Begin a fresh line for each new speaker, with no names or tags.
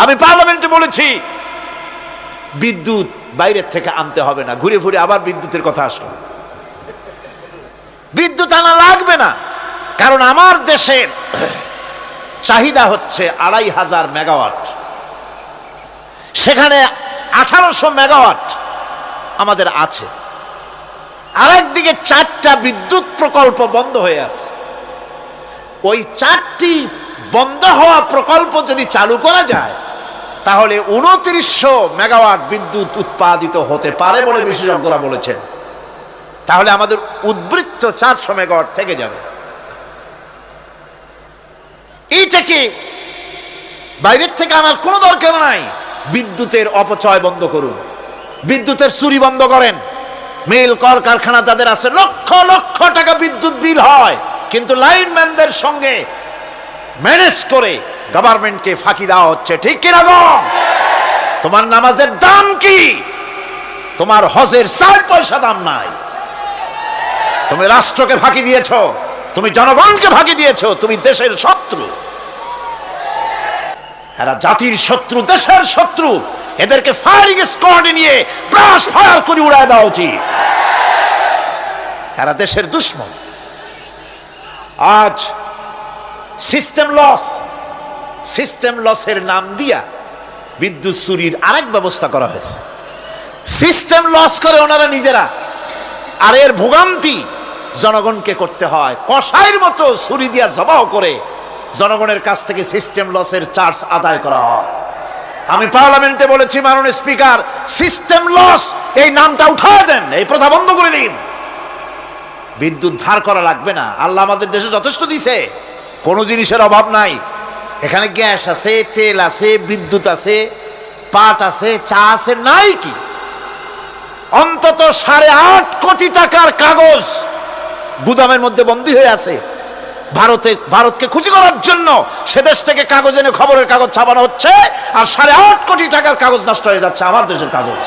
আমি পার্লামেন্টে বলেছি বিদ্যুৎ বাইরের থেকে আনতে হবে না, ঘুরে ঘুরে আবার বিদ্যুতের কথা আসলো। বিদ্যুৎ আনা লাগবে না, কারণ আমার দেশের চাহিদা হচ্ছে 2500 মেগাওয়াট, সেখানে 1800 মেগাওয়াট আমাদের আছে। আরেকদিকে 4টা বিদ্যুৎ প্রকল্প বন্ধ হয়ে আছে। ওই 4টি বন্ধ হওয়া প্রকল্প যদি চালু করা যায় তাহলে 2900 মেগাওয়াট বিদ্যুৎ উৎপাদিত হতে পারে বলে বিশেষজ্ঞরা বলেছেন। তাহলে আমাদের উদ্বৃত্ত 400 মেগাওয়াট থেকে যাবে। এইটাকে বাইরের থেকে আনার কোনো দরকার নাই। বিদ্যুতের অপচয় বন্ধ করুন, বিদ্যুতের চুরি বন্ধ করেন। মিল কারখানা যাদের আছে লক্ষ লক্ষ টাকা বিদ্যুৎ বিল হয়, কিন্তু লাইনম্যানদের সঙ্গে ম্যানেজ করে গভর্নমেন্টকে ফাঁকি দেওয়া হচ্ছে। ঠিক কিনা গো? তোমার নামাজের দাম কি? তোমার হজের 4 পয়সা দাম নাই। তুমি রাষ্ট্রকে ফাঁকি দিয়েছ, তুমি জনগণকে ফাঁকি দিয়েছ, তুমি দেশের শত্রু। এরা জাতির শত্রু, দেশের শত্রু। এদেরকে ফায়ারিং স্কোয়াডে নিয়ে ব্রাশ ফায়ার করে উড়ায় দেওয়া উচিত। এরা দেশের দুশ্মন। আজ সিস্টেম লসের নাম দিয়া বিদ্যুৎ চুরির আরেক ব্যবস্থা করা হয়েছে। সিস্টেম লস করে ওনারা নিজেরা, আর এর ভোগান্তি জনগণকে করতে হয়। কসাইয়ের মতো ছুরি দিয়া জবাও করে জনগণের কাছ থেকে সিস্টেম লসের চার্জ আদায় করা হয়। আমি পার্লামেন্টে বলেছি, মাননীয় স্পিকার, সিস্টেম লস এই নামটা উঠায় দেন, এই প্রথা বন্ধ করে দিন। বিদ্যুৎ ধার করা লাগবে না। আল্লাহ আমাদের দেশে যথেষ্ট দিছে, কোনো জিনিসের অভাব নাই। এখানে গ্যাস আছে, তেল আছে, বিদ্যুৎ আছে, পাট আছে, চা আছে, নাই কি? অন্তত 8.5 কোটি টাকার কাগজ গুদামের মধ্যে বন্দী হয়ে আছে। ভারতকে খুশি করার জন্য সে দেশ থেকে কাগজ এনে খবরের কাগজ ছাপানো হচ্ছে, আর 8.5 কোটি টাকার কাগজ নষ্ট হয়ে যাচ্ছে আমার দেশের কাগজ।